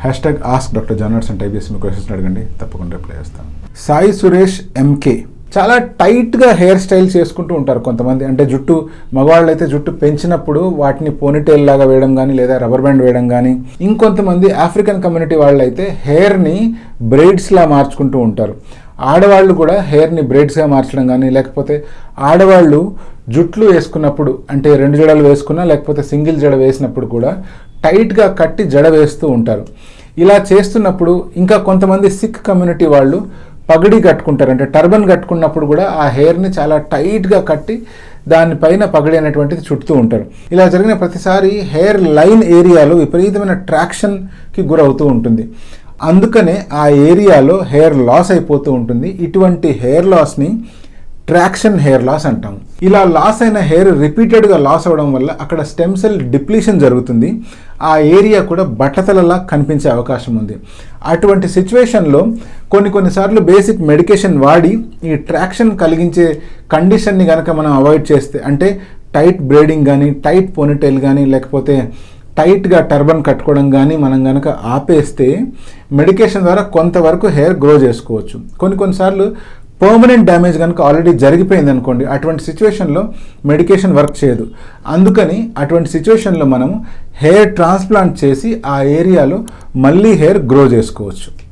Hashtag ask doctor genres అని type చేసి మీ questions అడగండి, తప్పకుండా రిప్లై చేస్తాను. సాయి సురేష్ ఎంకే చాలా టైట్గా హెయిర్ స్టైల్ చేసుకుంటూ ఉంటారు కొంతమంది. అంటే జుట్టు మగవాళ్ళు అయితే జుట్టు పెంచినప్పుడు వాటిని పోనీటైల్ లాగా వేయడం కానీ లేదా రబ్బర్ బ్యాండ్ వేయడం కానీ, ఇంకొంతమంది ఆఫ్రికన్ కమ్యూనిటీ వాళ్ళు అయితే హెయిర్ని బ్రైడ్స్లా మార్చుకుంటూ ఉంటారు. ఆడవాళ్ళు కూడా హెయిర్ని బ్రైడ్స్గా మార్చడం కానీ, లేకపోతే ఆడవాళ్ళు జుట్లు వేసుకున్నప్పుడు అంటే 2 జడలు వేసుకున్నా లేకపోతే సింగిల్ జడ వేసినప్పుడు కూడా టైట్గా కట్టి జడ వేస్తూ ఉంటారు. ఇలా చేస్తున్నప్పుడు ఇంకా కొంతమంది సిక్ కమ్యూనిటీ వాళ్ళు పగడి కట్టుకుంటారు. అంటే టర్బన్ కట్టుకున్నప్పుడు కూడా ఆ హెయిర్ని చాలా టైట్గా కట్టి దానిపైన పగడి అనేటువంటిది చుడుతూ ఉంటారు. ఇలా జరిగిన ప్రతిసారి హెయిర్ లైన్ ఏరియాలో విపరీతమైన ట్రాక్షన్కి గురవుతూ ఉంటుంది. అందుకనే ఆ ఏరియాలో హెయిర్ లాస్ అయిపోతూ ఉంటుంది. ఇటువంటి హెయిర్ లాస్ని ట్రాక్షన్ హెయిర్ లాస్ అంటాం. ఇలా లాస్ అయిన హెయిర్ రిపీటెడ్గా లాస్ అవ్వడం వల్ల అక్కడ స్టెమ్ సెల్ డిప్లీషన్ జరుగుతుంది. ఆ ఏరియా కూడా బట్టతలలా కనిపించే అవకాశం ఉంది. అటువంటి సిచ్యువేషన్లో కొన్నిసార్లు బేసిక్ మెడికేషన్ వాడి ఈ ట్రాక్షన్ కలిగించే కండిషన్ని కనుక మనం అవాయిడ్ చేస్తే, అంటే టైట్ బ్రేడింగ్ కానీ, టైట్ పోనీటైల్ కానీ, లేకపోతే టైట్గా టర్బన్ కట్టుకోవడం కానీ మనం కనుక ఆపేస్తే మెడికేషన్ ద్వారా కొంతవరకు హెయిర్ గ్రో చేసుకోవచ్చు. కొన్నిసార్లు పర్మనెంట్ డ్యామేజ్ కనుక ఆల్రెడీ జరిగిపోయింది అనుకోండి, అటువంటి సిచ్యువేషన్లో మెడికేషన్ వర్క్ చేయదు. అందుకని అటువంటి సిచ్యువేషన్లో మనం హెయిర్ ట్రాన్స్ప్లాంట్ చేసి ఆ ఏరియాలో మళ్ళీ హెయిర్ గ్రో చేసుకోవచ్చు.